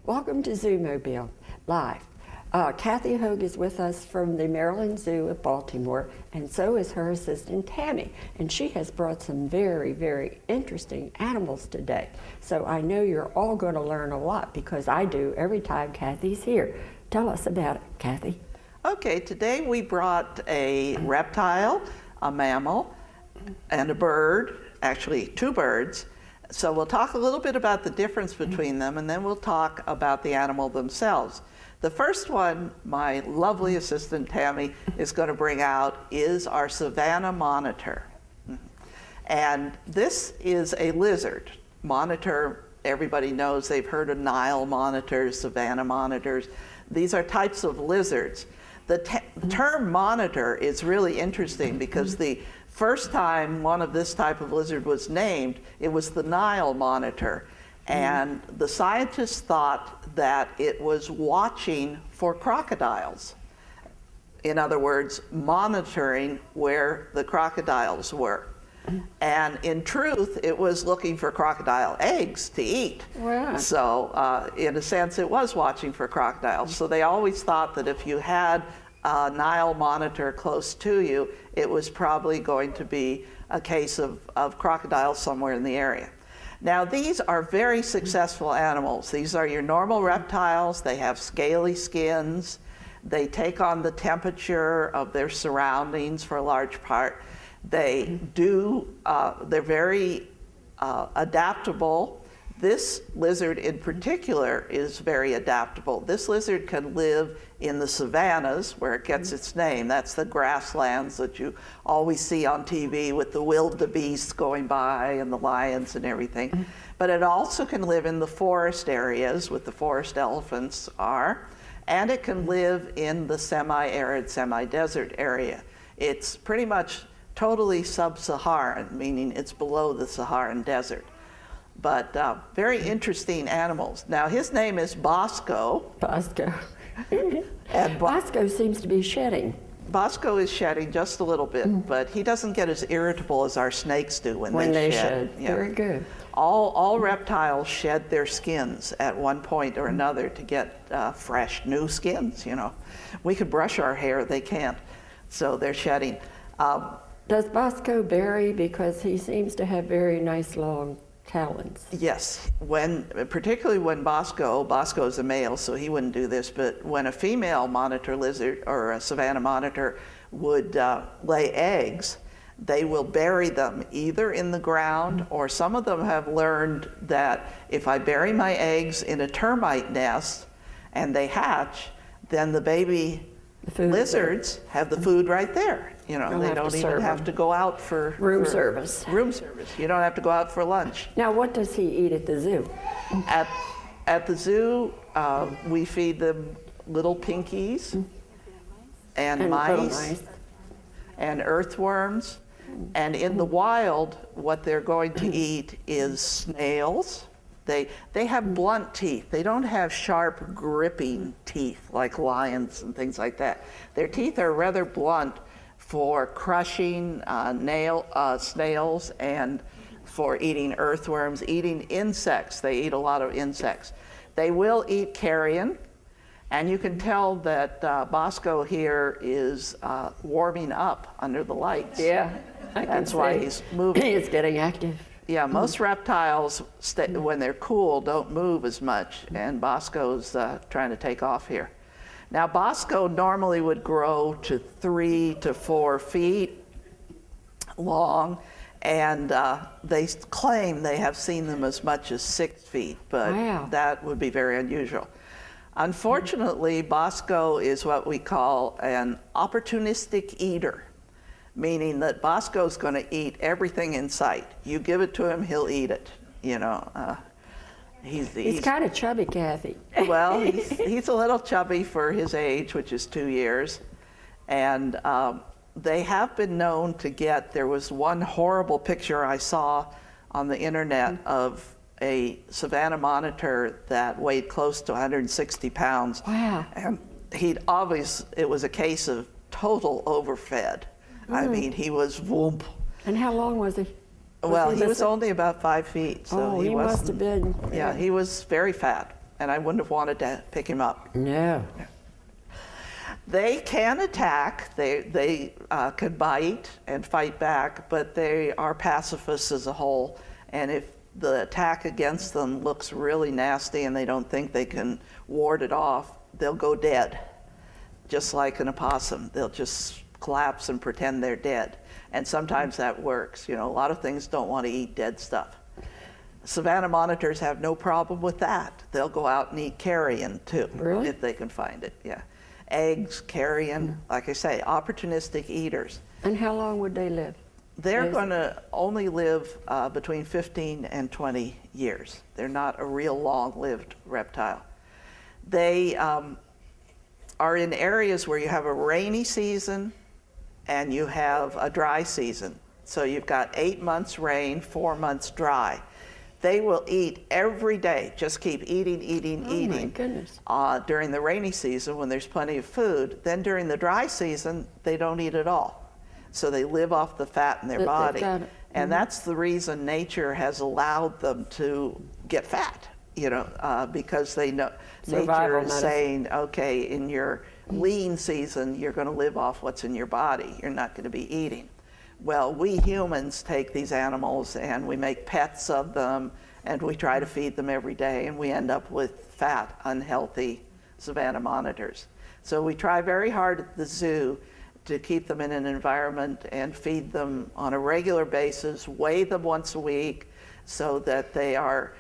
Welcome to Zoomobile Live. Kathy Hogue is with us from the Maryland Zoo of Baltimore, and so is her assistant Tammy. And she has brought some very, very interesting animals today. So I know you're all going to learn a lot because I do every time Kathy's here. Tell us about it, Kathy. Okay, today we brought a reptile, a mammal, and a bird, actually two birds. So we'll talk a little bit about the difference between them, and then we'll talk about the animal themselves. The first one, my lovely assistant Tammy is going to bring out, is our Savannah Monitor. And this is a lizard. Monitor, everybody knows, they've heard of Nile monitors, Savannah monitors. These are types of lizards. The term monitor is really interesting because the first time one of this type of lizard was named, it was the Nile monitor. And the scientists thought that it was watching for crocodiles. In other words, monitoring where the crocodiles were. And in truth, it was looking for crocodile eggs to eat. Wow. So in a sense, it was watching for crocodiles. So they always thought that if you had a Nile monitor close to you, it was probably going to be a case of crocodiles somewhere in the area. Now, these are very successful animals. These are your normal reptiles. They have scaly skins. They take on the temperature of their surroundings for a large part. They're very adaptable. This lizard in particular is very adaptable. This lizard can live in the savannas where it gets its name. That's the grasslands that you always see on TV with the wildebeest going by and the lions and everything. But it also can live in the forest areas with the forest elephants are, and it can live in the semi-arid, semi-desert area. It's pretty much totally sub-Saharan, meaning it's below the Saharan desert. But very interesting animals. Now, his name is Bosco. Bosco. And Bosco seems to be shedding. Bosco is shedding just a little bit, but he doesn't get as irritable as our snakes do when they shed. Yeah. Very good. All reptiles shed their skins at one point or another to get fresh, new skins, you know. We could brush our hair, they can't. So they're shedding. Does Bosco bury? Because he seems to have very nice long talons. Yes, particularly when Bosco is a male, so he wouldn't do this, but when a female monitor lizard or a Savannah monitor would lay eggs, they will bury them either in the ground, or some of them have learned that if I bury my eggs in a termite nest and they hatch, then the baby lizards have the food right there. You know, they don't even have to go out for room service. Room service. You don't have to go out for lunch. Now, what does he eat at the zoo? At the zoo, we feed them little pinkies and mice and earthworms. And in the wild, what they're going to eat is snails. They have blunt teeth. They don't have sharp, gripping teeth like lions and things like that. Their teeth are rather blunt for crushing snails and for eating earthworms, eating insects. They eat a lot of insects. They will eat carrion, and you can tell that Bosco here is warming up under the lights. Yeah, that's why he's moving. He's getting active. Yeah, most reptiles, when they're cool, don't move as much, and Bosco's trying to take off here. Now, Bosco normally would grow to 3 to 4 feet long, and they claim they have seen them as much as 6 feet, but that would be very unusual. Unfortunately, Bosco is what we call an opportunistic eater, meaning that Bosco's going to eat everything in sight. You give it to him, he'll eat it, you know. He's kind of chubby, Kathy. Well, he's a little chubby for his age, which is 2 years. And they have been known to get, there was one horrible picture I saw on the internet of a Savannah monitor that weighed close to 160 pounds. Wow. And it was a case of total overfed. I mean, he was whoomp. And how long was he? Well, he was only about 5 feet. So he must have been. Yeah, he was very fat. and I wouldn't have wanted to pick him up. No. They can attack, they can bite and fight back, but they are pacifists as a whole. And if the attack against them looks really nasty and they don't think they can ward it off, they'll go dead. Just like an opossum, they'll just collapse and pretend they're dead. And sometimes that works. You know, a lot of things don't want to eat dead stuff. Savannah monitors have no problem with that. They'll go out and eat carrion too, Really? if they can find it, yeah. Eggs, carrion, like I say, opportunistic eaters. And how long would they live? They're going to only live between 15 and 20 years. They're not a real long-lived reptile. They are in areas where you have a rainy season and you have a dry season. So you've got 8 months rain, 4 months dry. They will eat every day, just keep eating, eating, eating. Oh my goodness. During the rainy season when there's plenty of food. Then during the dry season, they don't eat at all. So they live off the fat in their body. And that's the reason nature has allowed them to get fat, you know, because they know nature is saying, okay, in your lean season, you're going to live off what's in your body. You're not going to be eating. Well, we humans take these animals and we make pets of them and we try to feed them every day and we end up with fat, unhealthy Savannah monitors. So we try very hard at the zoo to keep them in an environment and feed them on a regular basis, weigh them once a week so that they are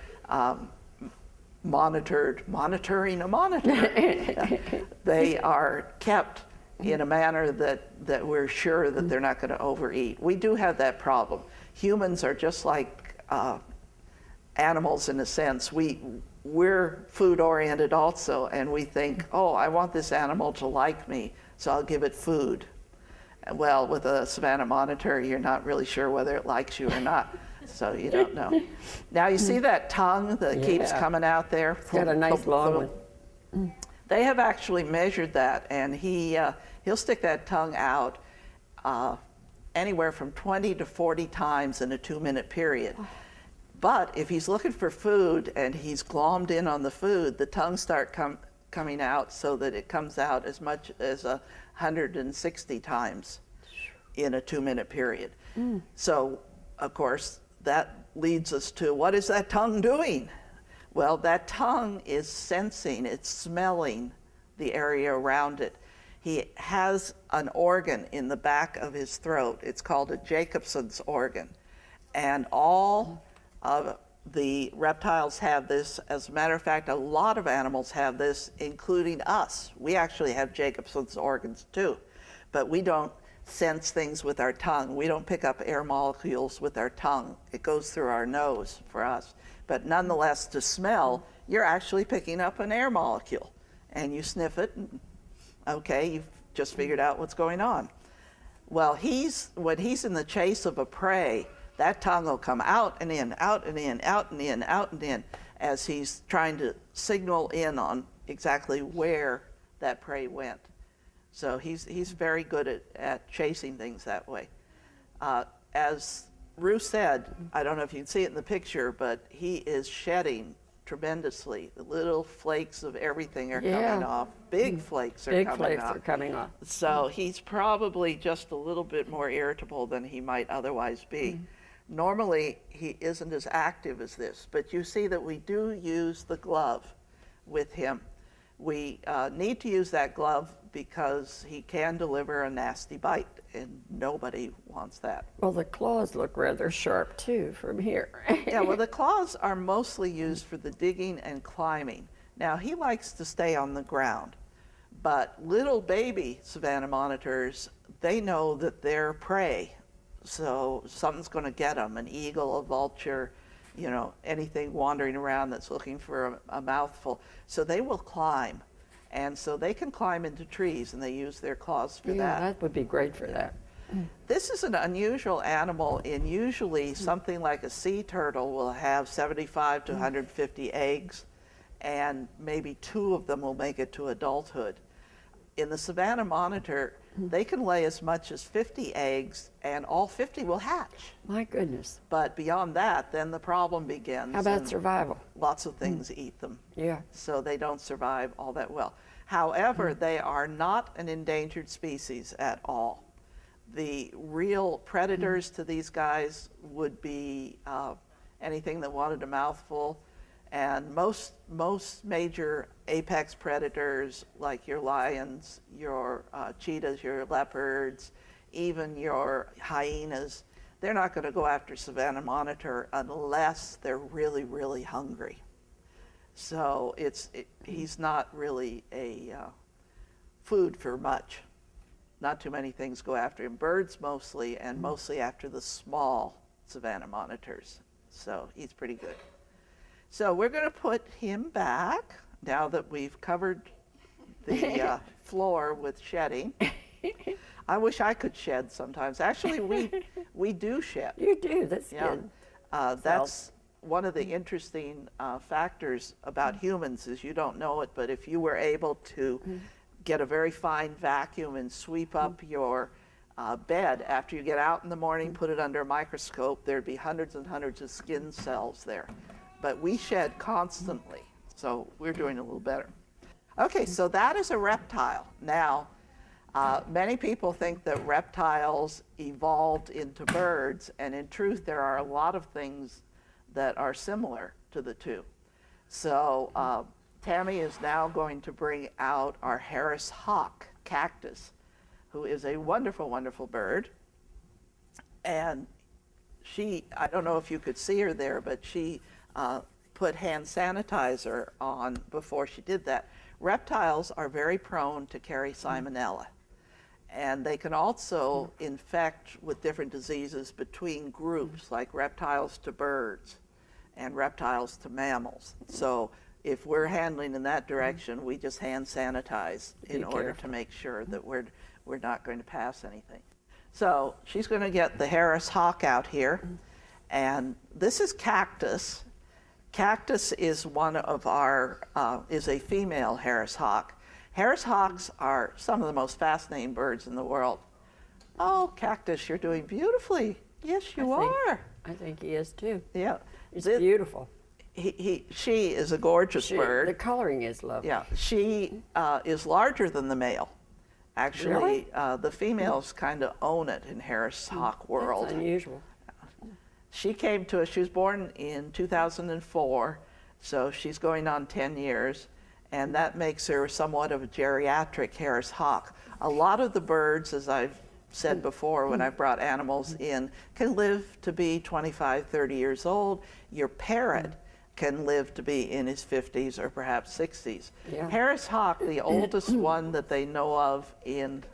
monitoring a monitor. They are kept in a manner that we're sure that they're not going to overeat. We do have that problem. Humans are just like animals in a sense. We're food oriented also, and we think, oh, I want this animal to like me, so I'll give it food. Well, with a Savannah monitor, you're not really sure whether it likes you or not, so you don't know. Now you see that tongue that keeps coming out there? It's got a nice long one. They have actually measured that, and he'll stick that tongue out anywhere from 20 to 40 times in a 2-minute period. But if he's looking for food and he's glommed in on the food, the tongue starts coming out so that it comes out as much as 160 times in a 2-minute period. So, of course, that leads us to, what is that tongue doing? Well, that tongue is sensing, it's smelling the area around it. He has an organ in the back of his throat. It's called a Jacobson's organ. And all of the reptiles have this. As a matter of fact, a lot of animals have this, including us. We actually have Jacobson's organs too, but we don't sense things with our tongue. We don't pick up air molecules with our tongue. It goes through our nose for us. But nonetheless, to smell, you're actually picking up an air molecule. And you sniff it, and okay, you've just figured out what's going on. Well, when he's in the chase of a prey, that tongue will come out and in, out and in, out and in, out and in, as he's trying to signal in on exactly where that prey went. So he's very good at chasing things that way. As Ruth said, I don't know if you can see it in the picture, but he is shedding tremendously. The little flakes of everything are coming off. Big flakes are coming off. So he's probably just a little bit more irritable than he might otherwise be. Normally, he isn't as active as this, but you see that we do use the glove with him. We need to use that glove because he can deliver a nasty bite, and nobody wants that. Well, the claws look rather sharp too from here. Yeah, well, the claws are mostly used for the digging and climbing. Now, he likes to stay on the ground, but little baby Savannah monitors, they know that they're prey, so something's going to get them, an eagle, a vulture, you know, anything wandering around that's looking for a mouthful. So they will climb. And so they can climb into trees, and they use their claws for that. Yeah, that would be great for that. This is an unusual animal. In usually something like a sea turtle will have 75 to 150 eggs, and maybe 2 of them will make it to adulthood. in the Savannah Monitor, they can lay as much as 50 eggs, and all 50 will hatch. My goodness. But beyond that, then the problem begins. How about and survival? Lots of things eat them. Yeah. So they don't survive all that well. However, they are not an endangered species at all. The real predators to these guys would be anything that wanted a mouthful. And most major apex predators, like your lions, your cheetahs, your leopards, even your hyenas, they're not going to go after Savannah Monitor unless they're really, really hungry. So he's not really a food for much. Not too many things go after him. Birds mostly, and mostly after the small Savannah monitors. So he's pretty good. So we're going to put him back now that we've covered the floor with shedding. I wish I could shed sometimes. Actually, we do shed. You do, that's Yeah. good. That's one of the interesting factors about humans is you don't know it, but if you were able to get a very fine vacuum and sweep up your bed after you get out in the morning, put it under a microscope, there'd be hundreds and hundreds of skin cells there. But we shed constantly, so we're doing a little better. Okay, so that is a reptile. Now, many people think that reptiles evolved into birds, and in truth, there are a lot of things that are similar to the two. So Tammy is now going to bring out our Harris hawk cactus, who is a wonderful, wonderful bird. And I don't know if you could see her there, but she put hand sanitizer on before she did that. Reptiles are very prone to carry salmonella. And they can also infect with different diseases between groups, like reptiles to birds and reptiles to mammals. So if we're handling in that direction, we just hand sanitize in order to make sure that we're not going to pass anything. So she's going to get the Harris hawk out here. And this is Cactus. Cactus is one of is a female Harris hawk. Harris hawks are some of the most fascinating birds in the world. Oh, Cactus, you're doing beautifully. Yes, you are. I think he is too. Yeah. It's beautiful. She is a gorgeous bird. The coloring is lovely. Yeah, she is larger than the male. Actually, Really? The females kind of own it in Harris hawk world. That's unusual. She came to us, she was born in 2004, so she's going on 10 years, and that makes her somewhat of a geriatric Harris hawk. A lot of the birds, as I've said before when I've brought animals in, can live to be 25, 30 years old. Your parrot can live to be in his 50s or perhaps 60s. Yeah. Harris hawk, the oldest one that they know of in,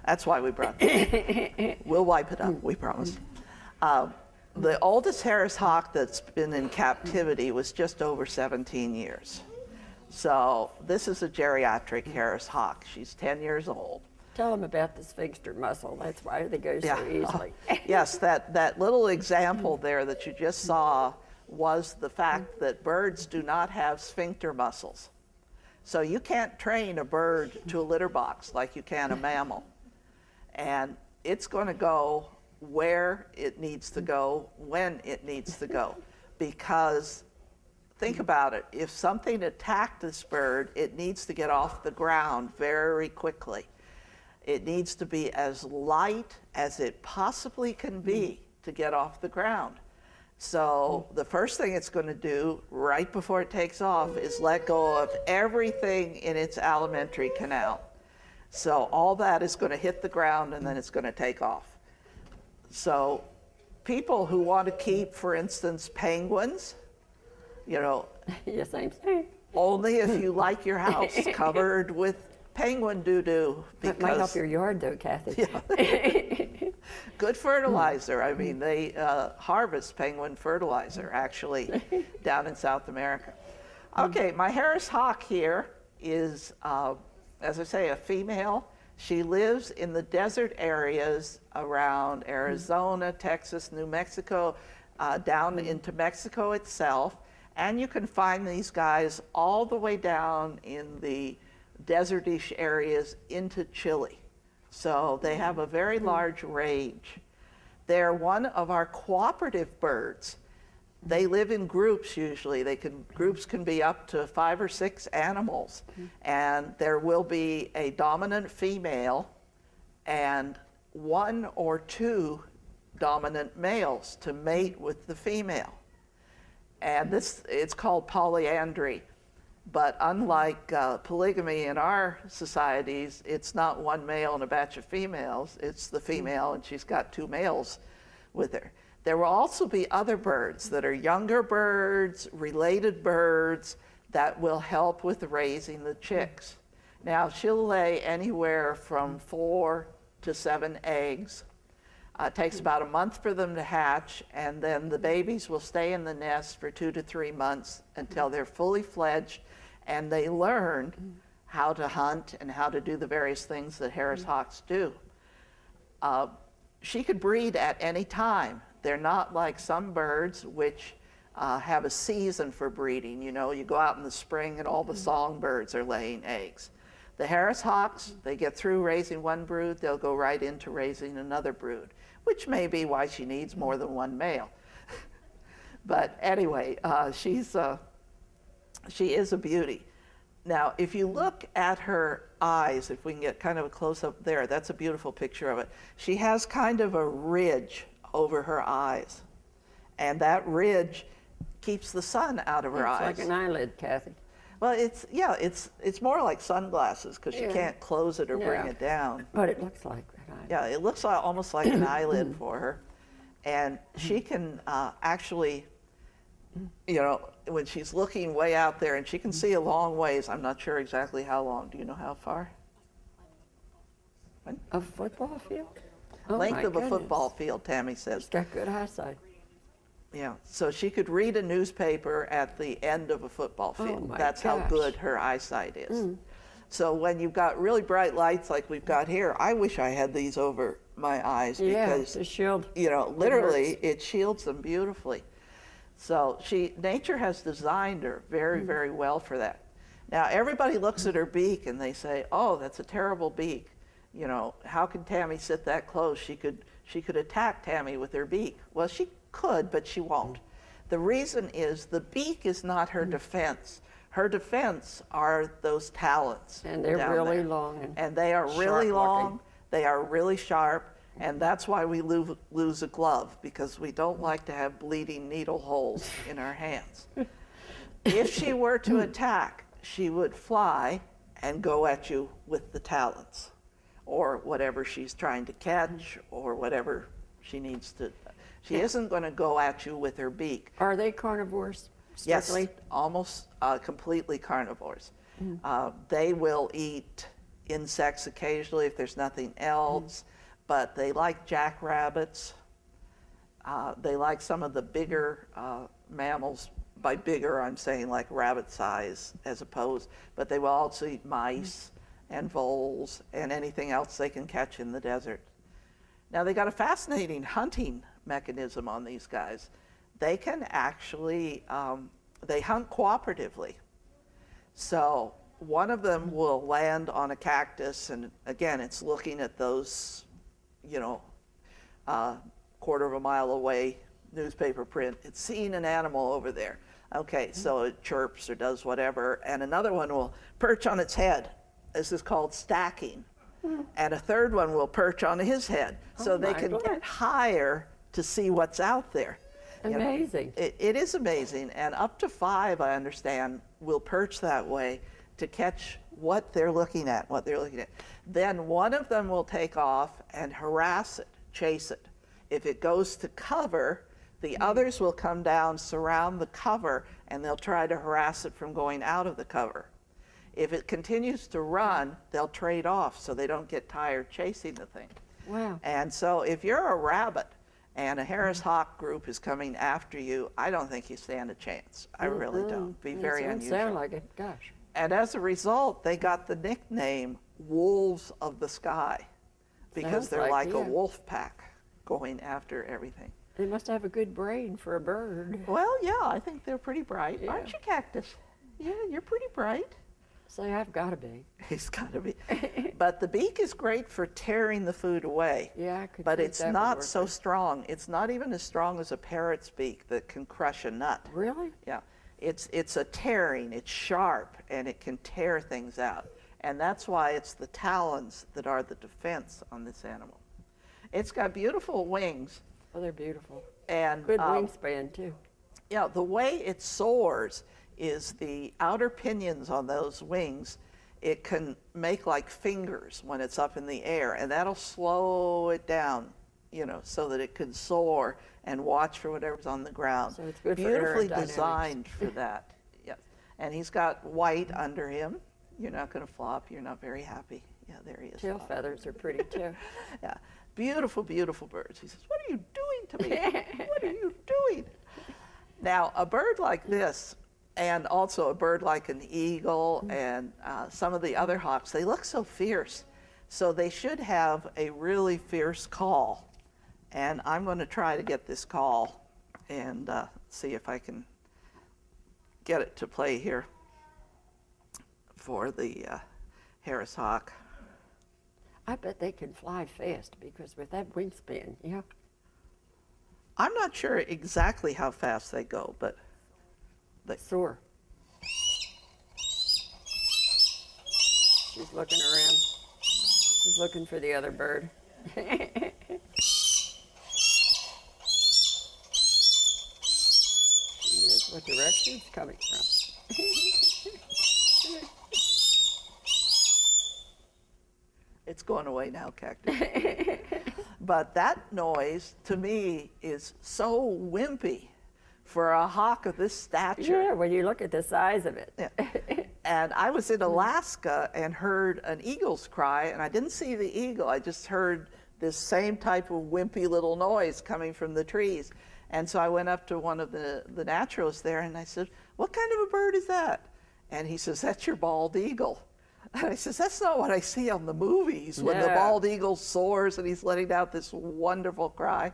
that's why we brought this. We'll wipe it up, we promise. The oldest Harris hawk that's been in captivity was just over 17 years. So this is a geriatric Harris hawk. She's 10 years old. Tell them about the sphincter muscle. That's why they go so easily. Yes, that little example there that you just saw was the fact that birds do not have sphincter muscles. So you can't train a bird to a litter box like you can a mammal. And it's going to go where it needs to go, when it needs to go. Because think about it, if something attacked this bird, it needs to get off the ground very quickly. It needs to be as light as it possibly can be to get off the ground. So the first thing it's going to do right before it takes off is let go of everything in its alimentary canal. So all that is going to hit the ground and then it's going to take off. So people who want to keep, for instance, penguins, Yes, same thing. only if you like your house covered with penguin doo-doo. That might help your yard though, Kathy. Yeah. Good fertilizer. I mean, they harvest penguin fertilizer, actually, down in South America. Okay, my Harris hawk here is, as I say, a female. She lives in the desert areas around Arizona, Texas, New Mexico, down into Mexico itself. And you can find these guys all the way down in the desertish areas into chilly. So they have a very large range. They're one of our cooperative birds. They live in groups usually. Groups can be up to 5 or 6 animals, and there will be a dominant female and 1 or 2 dominant males to mate with the female. And it's called polyandry. But unlike polygamy in our societies, it's not one male and a batch of females. It's the female, and she's got 2 males with her. There will also be other birds that are younger birds, related birds, that will help with raising the chicks. Now, she'll lay anywhere from 4 to 7 eggs. It takes about a month for them to hatch, and then the babies will stay in the nest for 2 to 3 months until they're fully fledged, and they learn how to hunt and how to do the various things that Harris hawks do. She could breed at any time. They're not like some birds which have a season for breeding. You know, you go out in the spring and all the songbirds are laying eggs. The Harris hawks, they get through raising one brood, they'll go right into raising another brood, which may be why she needs more than one male. But anyway, she is a beauty. Now, if you look at her eyes, if we can get kind of a close-up there, that's a beautiful picture of it. She has kind of a ridge over her eyes, and that ridge keeps the sun out of her eyes. It's like an eyelid, Kathy. Well, it's more like sunglasses because you can't close it or bring it down. But it looks like that eyelid. Yeah, it looks like, almost like an eyelid for her, and she can actually, you know, when she's looking way out there, and she can see a long ways. I'm not sure exactly how long. Do you know how far? A football field? Oh, Length of my a football field, Tammy says. She's got good eyesight. Yeah, so she could read a newspaper at the end of a football field. That's how good her eyesight is. So when you've got really bright lights like we've got here, I wish I had these over my eyes because, the shield. you know, literally it shields them beautifully. So nature has designed her very, very well for that. Now everybody looks at her beak and they say, oh, that's a terrible beak. You know, how can Tammy sit that close? She could attack Tammy with her beak. Well, she could, but she won't. The reason is the beak is not her defense. Her defense are those talons. And they're really long. And they are really long, they are really sharp, and that's why we lose a glove, because we don't like to have bleeding needle holes in our hands. If she were to attack, she would fly and go at you with the talons, or whatever she's trying to catch, or whatever she needs to. She isn't going to go at you with her beak. Are they carnivores? Strictly? Yes, almost completely carnivores. They will eat insects occasionally if there's nothing else, but they like jackrabbits. They like some of the bigger mammals. By bigger, I'm saying like rabbit size as opposed, but they will also eat mice and voles and anything else they can catch in the desert. Now they got a fascinating hunting mechanism on these guys. They can actually, they hunt cooperatively. So one of them will land on a cactus, and again, it's looking at those, you know, quarter of a mile away newspaper print. It's seeing an animal over there. Okay, so it chirps or does whatever, and another one will perch on its head. This is called stacking. And a third one will perch on his head. So they can get higher to see what's out there. Amazing. You know, it is amazing. And up to 5, I understand, will perch that way to catch what they're looking at, Then one of them will take off and harass it, chase it. If it goes to cover, the others will come down, surround the cover, and they'll try to harass it from going out of the cover. If it continues to run, they'll trade off so they don't get tired chasing the thing. Wow. And so if you're a rabbit and a Harris hawk group is coming after you, I don't think you stand a chance. I really don't. Be very unusual. Sound like it, gosh. And as a result, they got the nickname Wolves of the Sky because Sounds they're like a yeah. wolf pack going after everything. They must have a good brain for a bird. Well, yeah, I think they're pretty bright. Yeah. Aren't you, Cactus? Yeah, you're pretty bright. So I've got to be. He's got to be. But the beak is great for tearing the food away. Yeah, I could But think it's that would not work. so strong. It's not even as strong as a parrot's beak that can crush a nut. Really? Yeah. It's a tearing. It's sharp, and it can tear things out. And that's why it's the talons that are the defense on this animal. It's got beautiful wings. Oh, they're beautiful. And Good wingspan, too. yeah, the way it soars is the outer pinions on those wings. It can make like fingers when it's up in the air, and that'll slow it down, you know, so that it can soar and watch for whatever's on the ground. So it's good for Beautifully aerodynamics. designed for that. Yes. And he's got white under him. You're not going to flop. You're not very happy. Yeah, there he is. Tail feathers are pretty, too. Yeah. Beautiful, beautiful birds. He says, "What are you doing to me? What are you doing?" Now, a bird like this, and also a bird like an eagle and some of the other hawks, they look so fierce. So they should have a really fierce call. And I'm going to try to get this call and see if I can get it to play here for the Harris hawk. I bet they can fly fast because with that wingspan, yeah. I'm not sure exactly how fast they go, but Soar. She's looking around. She's looking for the other bird. She knows what direction it's coming from. it's going away now, Cactus. But that noise, to me, is so wimpy for a hawk of this stature. Yeah, when you look at the size of it. Yeah. And I was in Alaska and heard an eagle's cry, and I didn't see the eagle. I just heard this same type of wimpy little noise coming from the trees. And so I went up to one of the naturalists there, and I said, "What kind of a bird is that?" And he says, "That's your bald eagle." And I says, "That's not what I see on the movies when the Yeah. bald eagle soars and he's letting out this wonderful cry."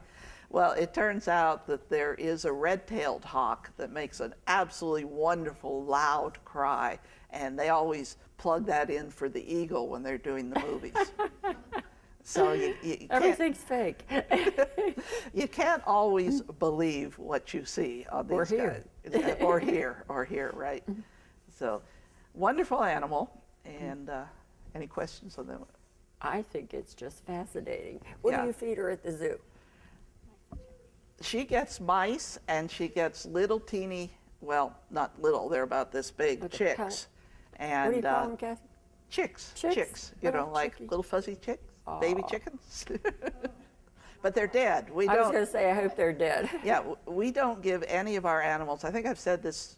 Well, it turns out that there is a red-tailed hawk that makes an absolutely wonderful, loud cry, and they always plug that in for the eagle when they're doing the movies. So you can't, Everything's fake. you can't always believe what you see on these Or hear. guys. or hear, right? So, wonderful animal. And any questions on that one? I think it's just fascinating. What Yeah. do you feed her at the zoo? She gets mice, and she gets little teeny, well, not little, they're about this big, With a chicks. pellet. And What do you call them, Kathy? chicks, Chicks? you know, Little like chickies. little fuzzy chicks, baby Aw. chickens. But they're dead. I was going to say, I hope they're dead. Yeah, we don't give any of our animals, I think I've said this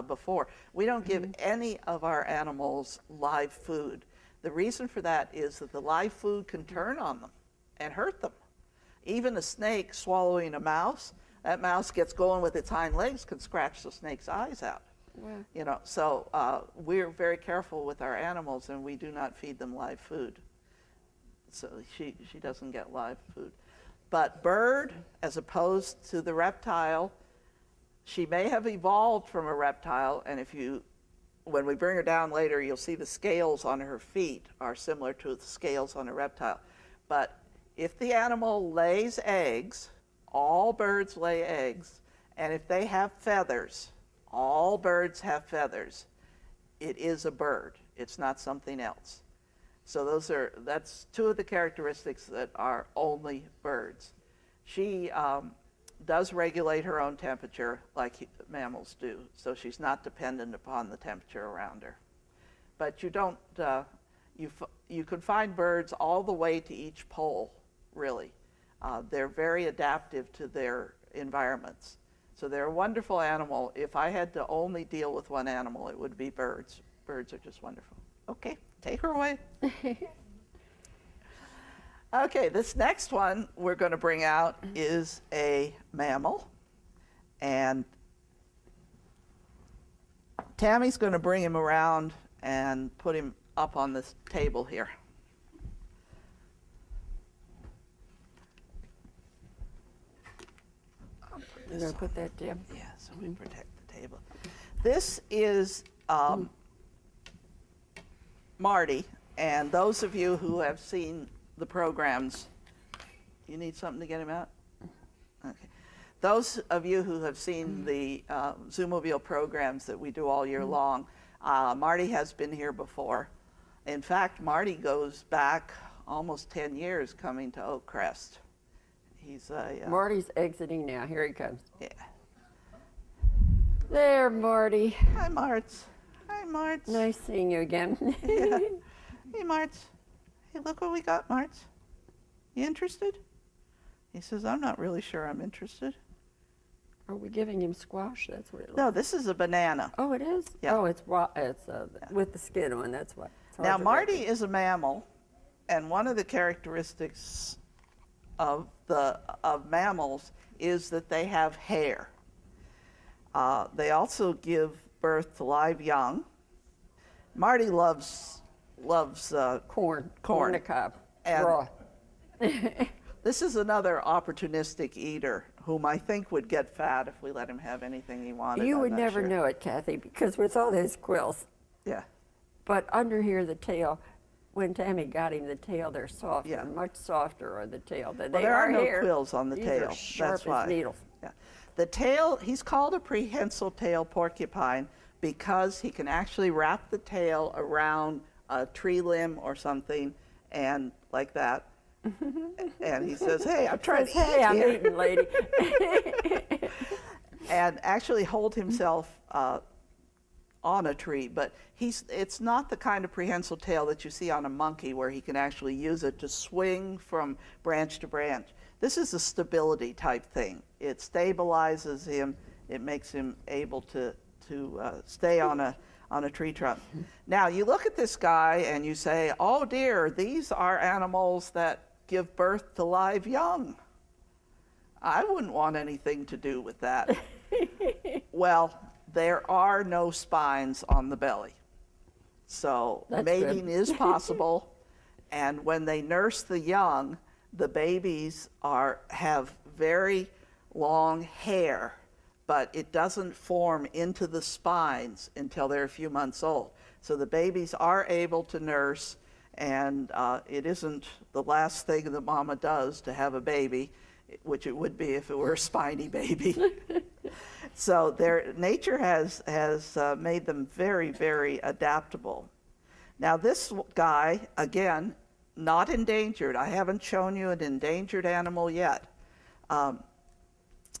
before, we don't give any of our animals live food. The reason for that is that the live food can turn on them and hurt them. Even a snake swallowing a mouse, that mouse gets going with its hind legs, can scratch the snake's eyes out. Wow. You know, so we're very careful with our animals, and we do not feed them live food. So she doesn't get live food. But bird, as opposed to the reptile, she may have evolved from a reptile, and when we bring her down later, you'll see the scales on her feet are similar to the scales on a reptile. But if the animal lays eggs, all birds lay eggs, and if they have feathers, all birds have feathers, it is a bird. It's not something else. So that's two of the characteristics that are only birds. She does regulate her own temperature like mammals do, so she's not dependent upon the temperature around her. But you don't, you can find birds all the way to each pole, really. They're very adaptive to their environments. So they're a wonderful animal. If I had to only deal with one animal, it would be birds. Birds are just wonderful. Okay, take her away. Okay, this next one we're going to bring out is a mammal. And Tammy's going to bring him around and put him up on this table here. You're going to put that down? Yeah, so we protect the table. This is Marty, and those of you who have seen the programs, you need something to get him out? Okay. Those of you who have seen the Zoomobile programs that we do all year long, Marty has been here before. In fact, Marty goes back almost 10 years coming to Oak Crest. He's Marty's exiting now. Here he comes. Yeah. There, Marty. Hi, Marts. Hi, Marts. Nice seeing you again. Yeah. Hey, Marts. Hey, look what we got, Marts. You interested? He says, I'm not really sure I'm interested. Are we giving him squash? That's what it looks No, this is a banana. Oh, it is? Yeah. Oh, it's with the skin on, that's why. It's hard Now, to Marty recognize. is a mammal, and one of the characteristics of mammals is that they have hair. They also give birth to live young. Marty loves Corn corn. on the cob, And- raw. This is another opportunistic eater whom I think would get fat if we let him have anything he wanted. You I'm would not never sure. know it, Kathy, because with all those quills. Yeah. But under here, the tail, when Tammy got him, the tail, they're softer, Yeah. much softer on the tail than Well, they there are no here. quills on the These tail. Are sharp That's why. as needles. Yeah. The tail, he's called a prehensile tailed porcupine because he can actually wrap the tail around a tree limb or something and like that. And he says, hey, I'm trying to eat Hey, I'm here. eating, lady. And actually hold himself on a tree. But it's not the kind of prehensile tail that you see on a monkey where he can actually use it to swing from branch to branch. This is a stability type thing. It stabilizes him. It makes him able to stay on a tree trunk. Now, you look at this guy and you say, oh dear, these are animals that give birth to live young. I wouldn't want anything to do with that. Well, there are no spines on the belly. So That's mating good. is possible. And when they nurse the young, the babies have very long hair, but it doesn't form into the spines until they're a few months old. So the babies are able to nurse, and it isn't the last thing that mama does to have a baby, which it would be if it were a spiny baby. So nature has made them very, very adaptable. Now this guy, again, not endangered. I haven't shown you an endangered animal yet.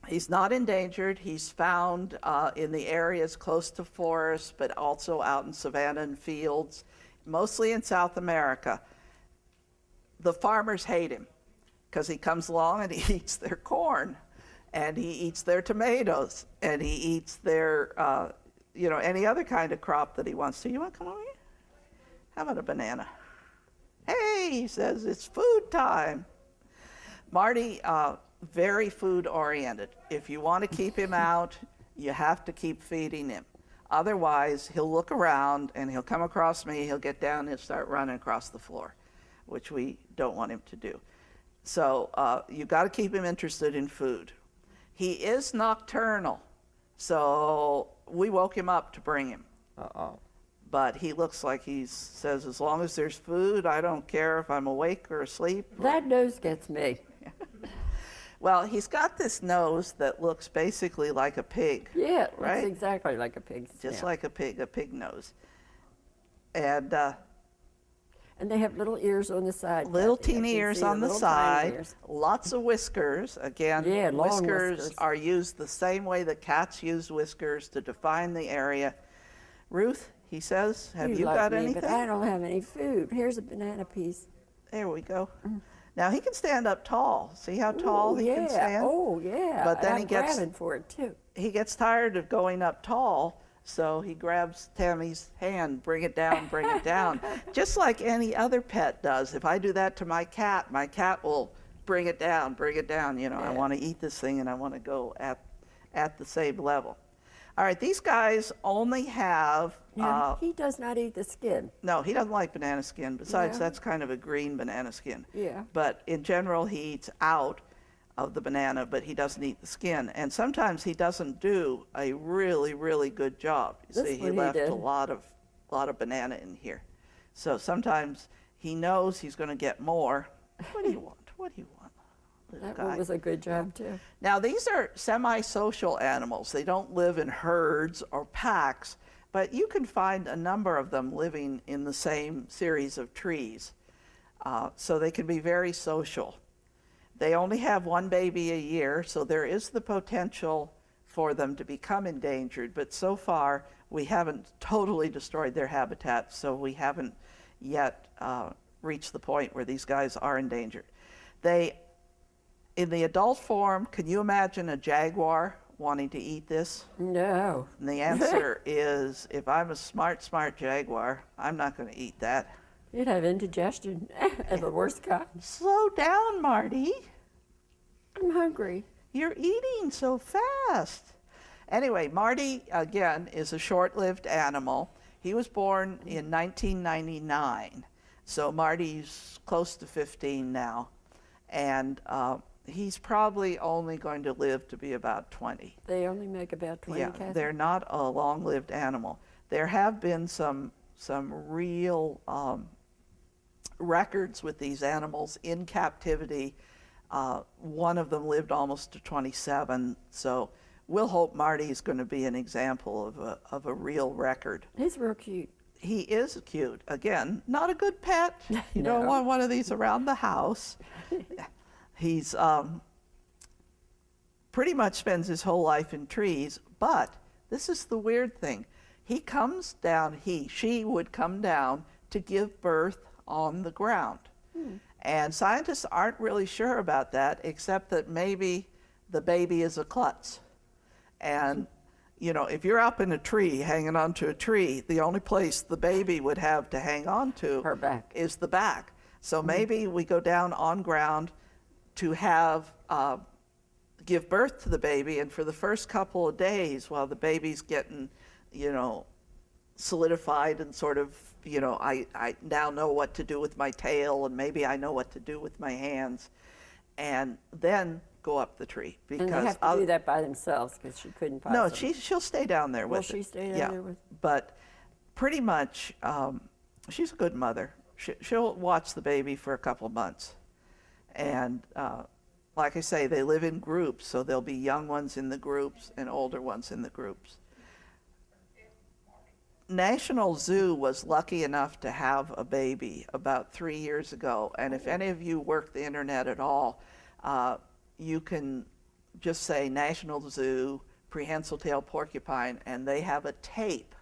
He's not endangered. He's found in the areas close to forests, but also out in savanna and fields, mostly in South America. The farmers hate him because he comes along and he eats their corn, and he eats their tomatoes, and he eats their, any other kind of crop that he wants to. You want to come over here? How about a banana? Hey, he says, it's food time. Marty, very food oriented. If you want to keep him out, you have to keep feeding him. Otherwise, he'll look around and he'll come across me, he'll get down and he'll start running across the floor, which we don't want him to do. So you've got to keep him interested in food. He is nocturnal, so we woke him up to bring him. Uh-oh. But he looks like he says, as long as there's food, I don't care if I'm awake or asleep. That nose gets me. Well, he's got this nose that looks basically like a pig. Yeah, it looks right? exactly like a pig's Just snout. like a pig nose. And And they have little ears on the side. little Kathy. I teeny can ears see on the little tiny side, ears. lots of whiskers. Again, Yeah, long whiskers whiskers. are used the same way that cats use whiskers to define the area. Ruth, he says, have you like got me, anything? But I don't have any food. Here's a banana piece. There we go. Now he can stand up tall. See how tall Ooh, he can stand? Oh, yeah. But then and he I'm gets- grabbing for it, too. He gets tired of going up tall, so he grabs Tammy's hand, bring it down, just like any other pet does. If I do that to my cat will bring it down. I Yeah. want to eat this thing and I want to go at the same level. All right, these guys only have, Now, he does not eat the skin. no, he doesn't like banana skin. Besides, Yeah. that's kind of a green banana skin. Yeah. But in general, he eats out of the banana, but he doesn't eat the skin. And sometimes he doesn't do a really, really good job. You This see, he one he left did. a lot of banana in here. So sometimes he knows he's going to get more. What do you want? What do you want? Little That guy. one was a good job, too. Now, these are semi-social animals. They don't live in herds or packs, but you can find a number of them living in the same series of trees. So they can be very social. They only have one baby a year, so there is the potential for them to become endangered, but so far we haven't totally destroyed their habitat, so we haven't yet reached the point where these guys are endangered. In the adult form, can you imagine a jaguar wanting to eat this? No. And the answer is, if I'm a smart jaguar, I'm not going to eat that. You'd have indigestion of the worst kind. Slow down, Marty. I'm hungry. You're eating so fast. Anyway, Marty, again, is a short-lived animal. He was born in 1999, so Marty's close to 15 now. And he's probably only going to live to be about 20. They only make about 20 Yeah, cats. they're not a long-lived animal. There have been some real records with these animals in captivity. One of them lived almost to 27, so we'll hope Marty's going to be an example of a real record. He's real cute. He is cute. Again, not a good pet. You don't No. want one of these around the house. He's pretty much spends his whole life in trees, but this is the weird thing. He comes down, she would come down to give birth on the ground. And scientists aren't really sure about that, except that maybe the baby is a klutz. And, you know, if you're up in a tree, hanging onto a tree, the only place the baby would have to hang on to Her back. is the back. So maybe we go down on ground to have, give birth to the baby, and for the first couple of days while the baby's getting, you know, solidified and sort of, you know, I now know what to do with my tail, and maybe I know what to do with my hands, and then go up the tree. Because And they have to do that by themselves because she couldn't possibly. no, she'll stay down there with Will she it. stay down Yeah, there with? but pretty much, she's a good mother. She'll watch the baby for a couple months, and like I say, they live in groups, so there'll be young ones in the groups and older ones in the groups. National Zoo was lucky enough to have a baby about 3 years ago, and if any of you work the internet at all, you can just say National Zoo, Prehensile Tailed Porcupine, and they have a tape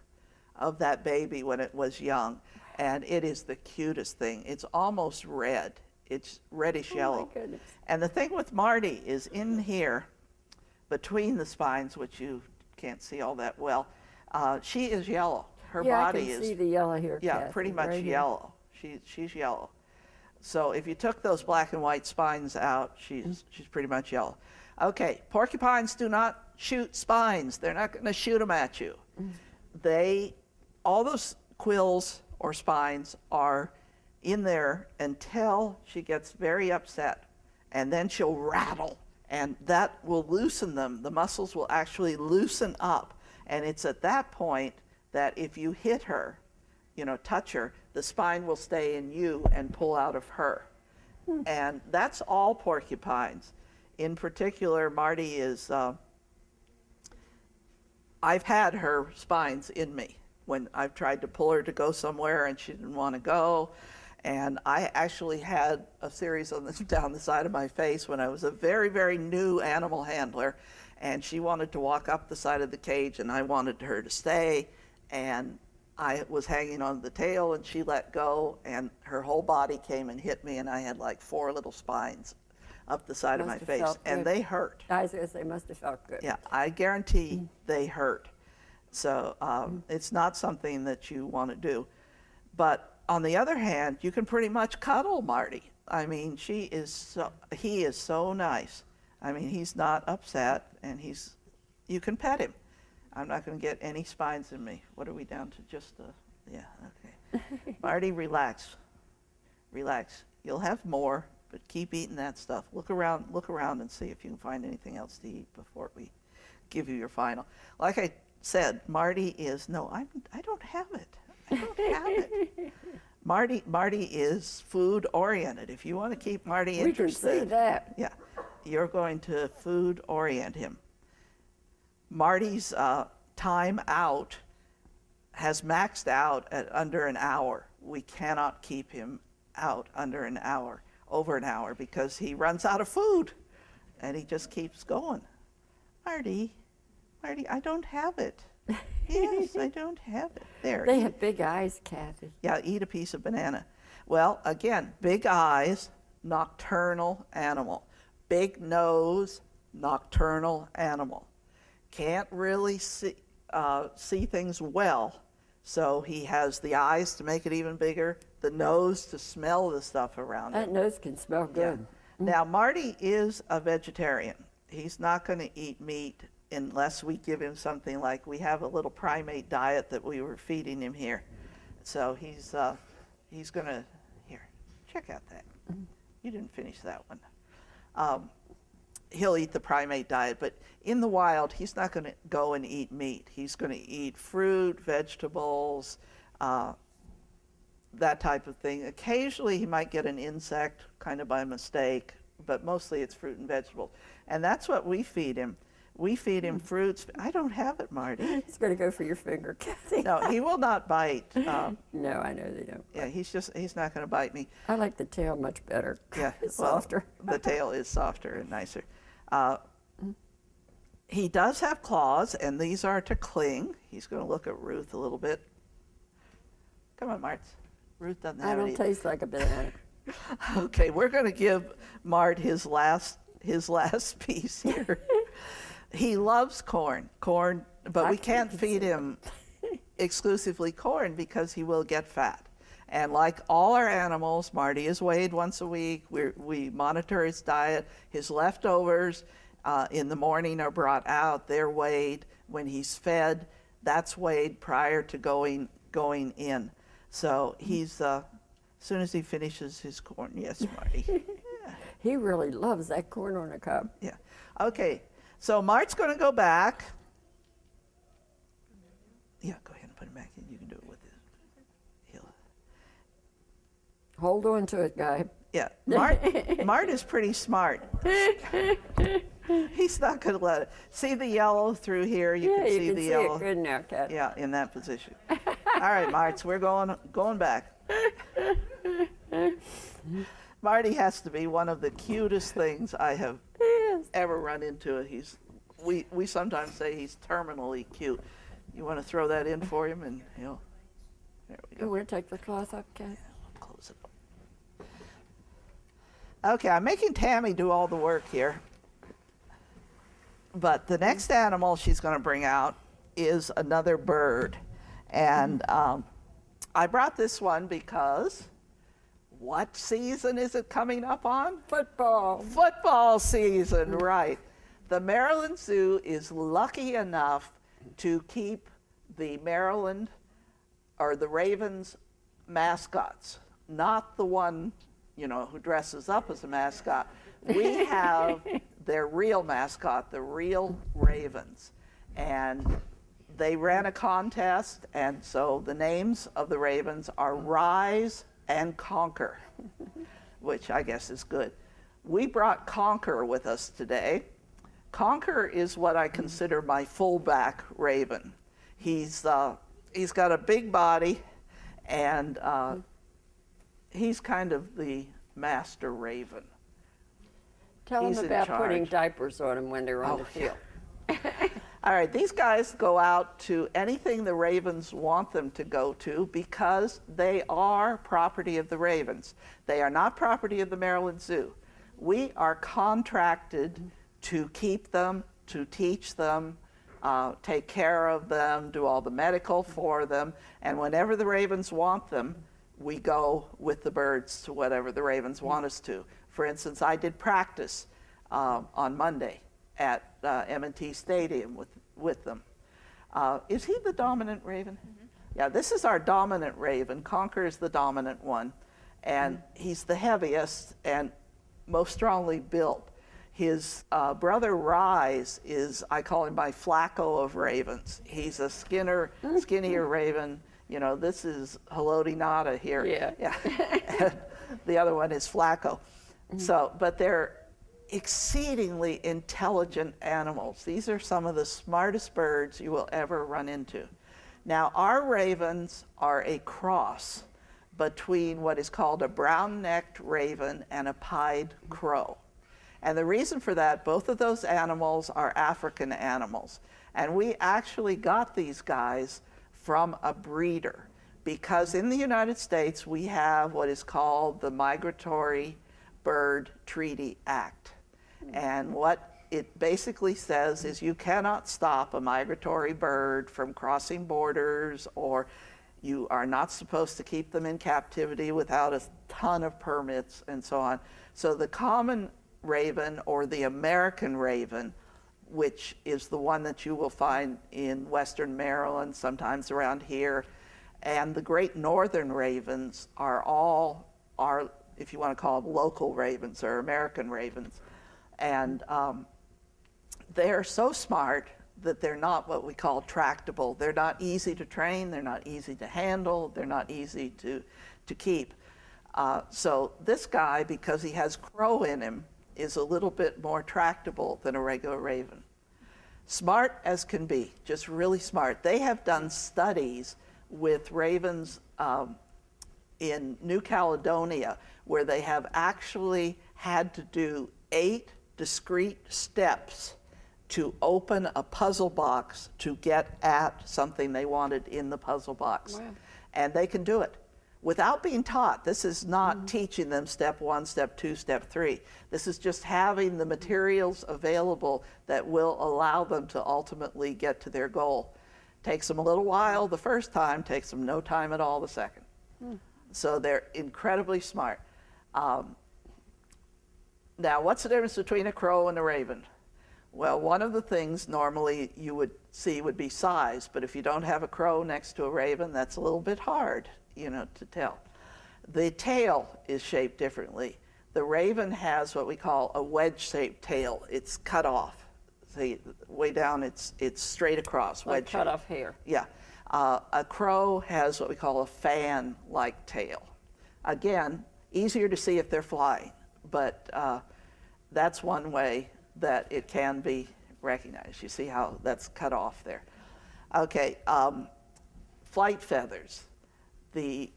of that baby when it was young, and it is the cutest thing. It's almost red. It's reddish yellow. Oh my goodness. And the thing with Marty is in here, between the spines, which you can't see all that well, she is yellow. Her body I can is see the yellow here. yeah, Kathy, pretty much right here. yellow. She's yellow. So if you took those black and white spines out, she's pretty much yellow. Okay, porcupines do not shoot spines. They're not going to shoot them at you. All those quills or spines are in there until she gets very upset, and then she'll rattle, and that will loosen them. The muscles will actually loosen up, and it's at that point that if you hit her, you know, touch her, the spine will stay in you and pull out of her. And that's all porcupines. In particular, Marty is, I've had her spines in me when I've tried to pull her to go somewhere and she didn't want to go. And I actually had a series on this down the side of my face when I was a very, very new animal handler, and she wanted to walk up the side of the cage and I wanted her to stay, and I was hanging on the tail and she let go and her whole body came and hit me, and I had like 4 little spines up the side of my Must have face, felt and good. they hurt. I was going to say, must have felt good. Yeah, I guarantee they hurt. So it's not something that you want to do. But on the other hand, you can pretty much cuddle Marty. I mean, he is so nice. I mean, he's not upset, and you can pet him. I'm not going to get any spines in me. What are we down to? Just yeah, okay. Marty, relax. Relax. You'll have more, but keep eating that stuff. Look around and see if you can find anything else to eat before we give you your final. Like I said, Marty is, I don't have it. I don't have it. Marty is food oriented. If you want to keep Marty interested, We can see that. yeah, you're going to food orient him. Marty's time out has maxed out at under an hour. We cannot keep him out under an hour, over an hour, because he runs out of food and he just keeps going. Marty, I don't have it. Yes, I don't have it. There. They have big eyes, Kathy. Yeah, eat a piece of banana. Well, again, big eyes, nocturnal animal. Big nose, nocturnal animal. Can't really see things well, so he has the eyes to make it even bigger, the nose to smell the stuff around That him. nose can smell good. Yeah. Now, Marty is a vegetarian. He's not going to eat meat unless we give him something like, we have a little primate diet that we were feeding him here. So he's going to, here, check out that. You didn't finish that one. He'll eat the primate diet, but in the wild, he's not going to go and eat meat. He's going to eat fruit, vegetables, that type of thing. Occasionally, he might get an insect kind of by mistake, but mostly it's fruit and vegetables. And that's what we feed him. We feed him fruits. I don't have it, Marty. He's going to go for your finger, Kathy. No, he will not bite. No, I know they don't. Yeah, he's not going to bite me. I like the tail much better. Yeah, It's well, softer. The tail is softer and nicer. He does have claws, and these are to cling. He's going to look at Ruth a little bit. Come on, Martz. Ruth doesn't have I don't any. taste like a banana. Okay, we're going to give Mart his last piece here. He loves corn, but we can't feed him exclusively corn because he will get fat. And like all our animals, Marty is weighed once a week. We monitor his diet. His leftovers in the morning are brought out. They're weighed. When he's fed, that's weighed prior to going in. So he's, as soon as he finishes his corn, yes, Marty. Yeah. He really loves that corn on the cob. Yeah. Okay. So Mart's going to go back. Yeah, go ahead and put him back in. You can do it with his heel. Hold on to it, guy. Yeah. Mart is pretty smart. He's not going to let it. See the yellow through here? You Yeah, can you see can the see yellow. it good now, Kathy. Yeah, in that position. All right, Mart, so we're going back. Marty has to be one of the cutest things I have Yes. ever run into. We sometimes say he's terminally cute. You want to throw that in for him, and there we You go. want to take the cloth up, Kathy? Close it. Okay, I'm making Tammy do all the work here. But the next animal she's going to bring out is another bird. And I brought this one because what season is it coming up on? Football. Football season, right. The Maryland Zoo is lucky enough to keep the Maryland or the Ravens mascots, not the one, who dresses up as a mascot. We have their real mascot, the real Ravens. And they ran a contest, and so the names of the Ravens are Rise and Conquer, which I guess is good. We brought Conquer with us today. Conquer is what I consider my fullback raven. He's got a big body, and he's kind of the master raven. Tell He's them in about charge. putting diapers on them when they're on the field. All right, these guys go out to anything the Ravens want them to go to because they are property of the Ravens. They are not property of the Maryland Zoo. We are contracted to keep them, to teach them, take care of them, do all the medical for them, and whenever the Ravens want them, we go with the birds to whatever the Ravens want us to. For instance, I did practice on Monday at M&T Stadium with them. Is he the dominant raven? Mm-hmm. Yeah, this is our dominant raven. Conquer is the dominant one, and he's the heaviest and most strongly built. His brother Rise is, I call him my Flacco of ravens. He's a skinnier raven. You know, this is Haloti Nada here. Yeah. And the other one is Flacco. So, but they're exceedingly intelligent animals. These are some of the smartest birds you will ever run into. Now, our ravens are a cross between what is called a brown-necked raven and a pied crow. And the reason for that, both of those animals are African animals. And we actually got these guys from a breeder, because in the United States we have what is called the Migratory Bird Treaty Act. And what it basically says is you cannot stop a migratory bird from crossing borders, or you are not supposed to keep them in captivity without a ton of permits and so on. So the common raven, or the American raven, which is the one that you will find in Western Maryland, sometimes around here, and the great northern ravens are all, if you want to call them local ravens or American ravens. And they're so smart that they're not what we call tractable. They're not easy to train, they're not easy to handle, they're not easy to keep. So this guy, because he has crow in him, is a little bit more tractable than a regular raven. Smart as can be, just really smart. They have done studies with ravens in New Caledonia, where they have actually had to do 8 discrete steps to open a puzzle box to get at something they wanted in the puzzle box. Wow. And they can do it without being taught. This is not teaching them step 1, step 2, step 3. This is just having the materials available that will allow them to ultimately get to their goal. Takes them a little while the first time, takes them no time at all the second. So they're incredibly smart. Now, what's the difference between a crow and a raven? Well, one of the things normally you would see would be size, but if you don't have a crow next to a raven, that's a little bit hard, you know, to tell. The tail is shaped differently. The raven has what we call a wedge-shaped tail. It's cut off. See, way down, it's straight across, Like wedge. cut off hair. Yeah. A crow has what we call a fan-like tail. Again, easier to see if they're flying, but that's one way that it can be recognized. You see how that's cut off there. Okay, flight feathers. The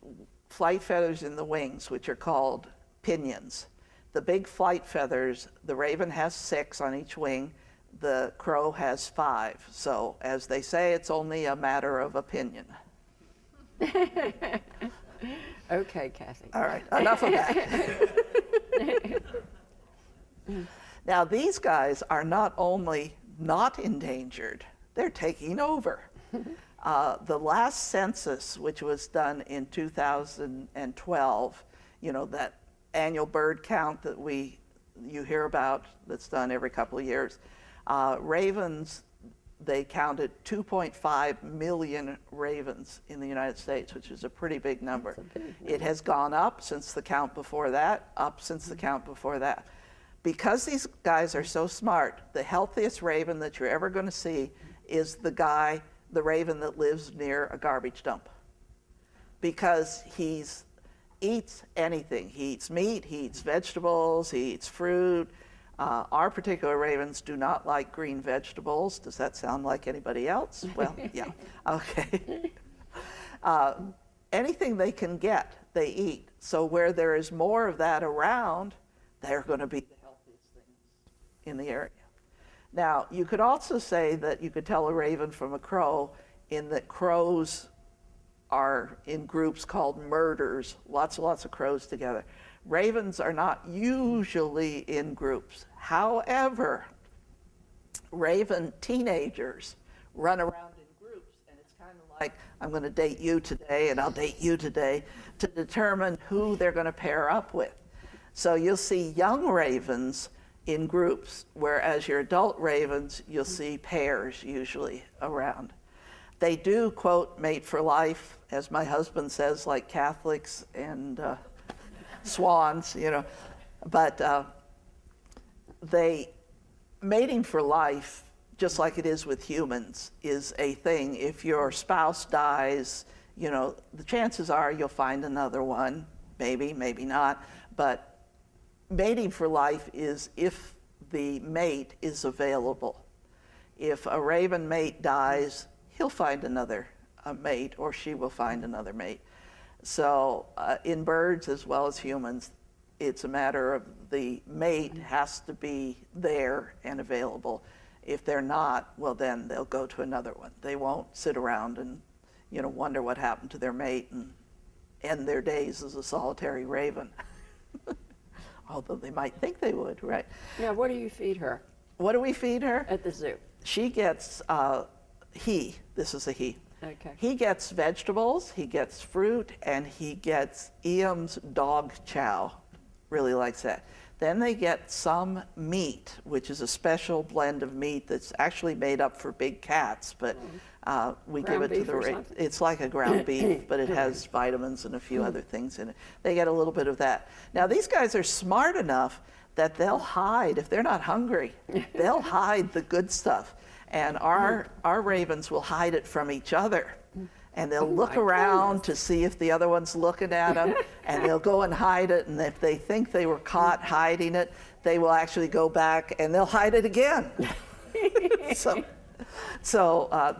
flight feathers in the wings, which are called pinions. The big flight feathers, the raven has 6 on each wing, the crow has 5. So as they say, it's only a matter of opinion. Okay, Kathy. All right, enough of that. Now, these guys are not only not endangered, they're taking over. The last census, which was done in 2012, you know, that annual bird count that you hear about that's done every couple of years, ravens, they counted 2.5 million ravens in the United States, which is a pretty big number. That's a big number. It has gone up since the count before that, up since the count before that. Because these guys are so smart, the healthiest raven that you're ever going to see is the raven that lives near a garbage dump. Because he eats anything. He eats meat, he eats vegetables, he eats fruit. Our particular ravens do not like green vegetables. Does that sound like anybody else? Well, yeah. Okay. Anything they can get, they eat. So where there is more of that around, they're going to be the healthiest things in the area. Now, you could also say that you could tell a raven from a crow in that crows are in groups called murders, lots and lots of crows together. Ravens are not usually in groups. However, raven teenagers run around in groups, and it's kind of like, I'm going to date you today, and I'll date you today, to determine who they're going to pair up with. So you'll see young ravens in groups, whereas your adult ravens, you'll see pairs usually around. They do, quote, mate for life, as my husband says, like Catholics and swans, you know. But mating for life, just like it is with humans, is a thing. If your spouse dies, you know, the chances are you'll find another one, maybe, maybe not, but mating for life is if the mate is available. If a raven mate dies, he'll find another mate, or she will find another mate. So in birds as well as humans, it's a matter of the mate has to be there and available. If they're not, well, then they'll go to another one. They won't sit around and, you know, wonder what happened to their mate and end their days as a solitary raven. Although they might think they would, right? Now, what do you feed her What do we feed her? at the zoo? She gets, this is a he. Okay. He gets vegetables, he gets fruit, and he gets Iam's dog chow. Really likes that. Then they get some meat, which is a special blend of meat that's actually made up for big cats, but we give Ground it to beef the or raven. something? It's like a ground beef, but it has vitamins and a few other things in it. They get a little bit of that. Now these guys are smart enough that they'll hide, if they're not hungry, they'll hide the good stuff. And our ravens will hide it from each other. And they'll look my around to see if the other one's looking at them, and they'll go and hide it. And if they think they were caught hiding it, they will actually go back and they'll hide it again. So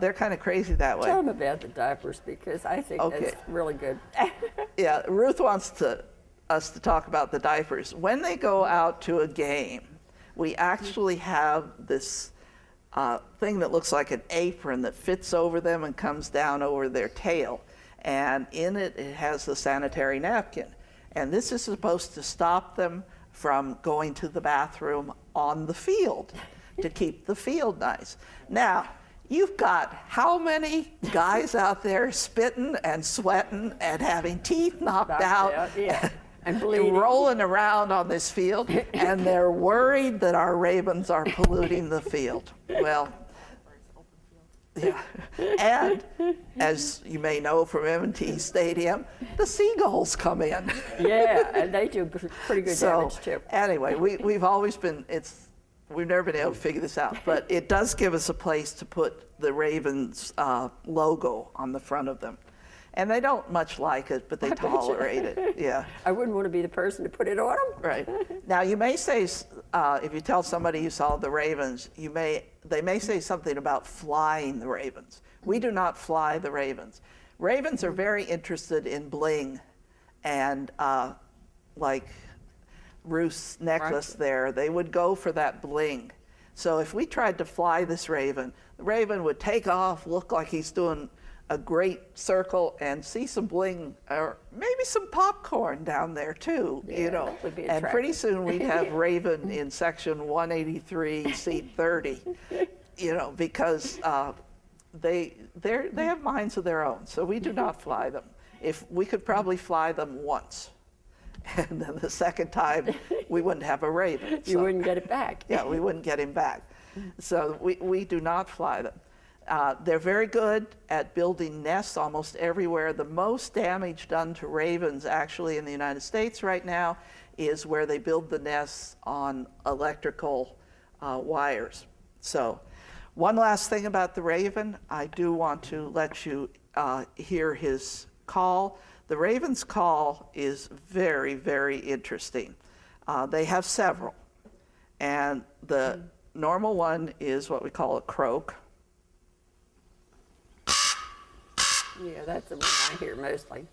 they're kind of crazy that way. Tell them about the diapers, because I think Okay. that's really good. Yeah, Ruth wants us to talk about the diapers. When they go out to a game, we actually have this thing that looks like an apron that fits over them and comes down over their tail. And in it, it has the sanitary napkin. And this is supposed to stop them from going to the bathroom on the field, to keep the field nice. Now, you've got how many guys out there spitting and sweating and having teeth knocked out? Yeah. And They're bleeding. rolling around on this field, and they're worried that our ravens are polluting the field. Well, yeah. And as you may know from M&T Stadium, the seagulls come in. Yeah, and they do pretty good damage too. Anyway, we've always been, we've never been able to figure this out, but it does give us a place to put the Ravens logo on the front of them. And they don't much like it, but they tolerate it. Yeah. I wouldn't want to be the person to put it on them. Right. Now you may say, if you tell somebody you saw the ravens, they may say something about flying the ravens. We do not fly the ravens. Ravens are very interested in bling, and like Ruth's necklace there, they would go for that bling. So if we tried to fly this raven, the raven would take off, look like he's doing a great circle, and see some bling, or maybe some popcorn down there too, Yeah, you know. that would be And pretty attractive. soon we'd have Raven in section 183, seat 30, you know, because they have minds of their own. So we do not fly them. If we could probably fly them once, and then the second time we wouldn't have a raven. You So, wouldn't get it back. yeah, we wouldn't get him back. So we do not fly them. They're very good at building nests almost everywhere. The most damage done to ravens actually in the United States right now is where they build the nests on electrical wires. So one last thing about the raven, I do want to let you hear his call. The raven's call is very, very interesting. They have several. And the normal one is what we call a croak. Yeah, that's the one I hear mostly.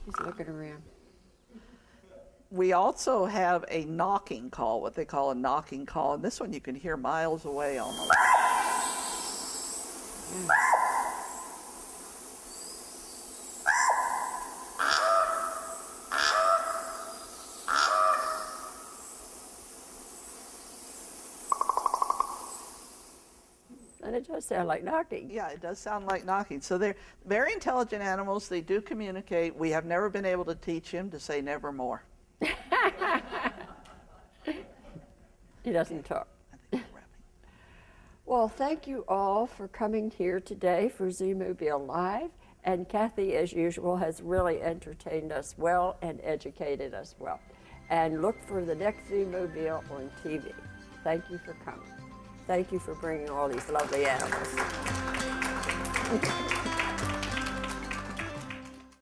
He's looking around. We also have a knocking call, what they call a knocking call, and this one you can hear miles away almost. And it does sound like knocking. Yeah, it does sound like knocking. So they're very intelligent animals. They do communicate. We have never been able to teach him to say nevermore. He doesn't talk. I think we're wrapping. Well, thank you all for coming here today for Zoomobile Live. And Kathy, as usual, has really entertained us well and educated us well. And look for the next Zoomobile on TV. Thank you for coming. Thank you for bringing all these lovely animals.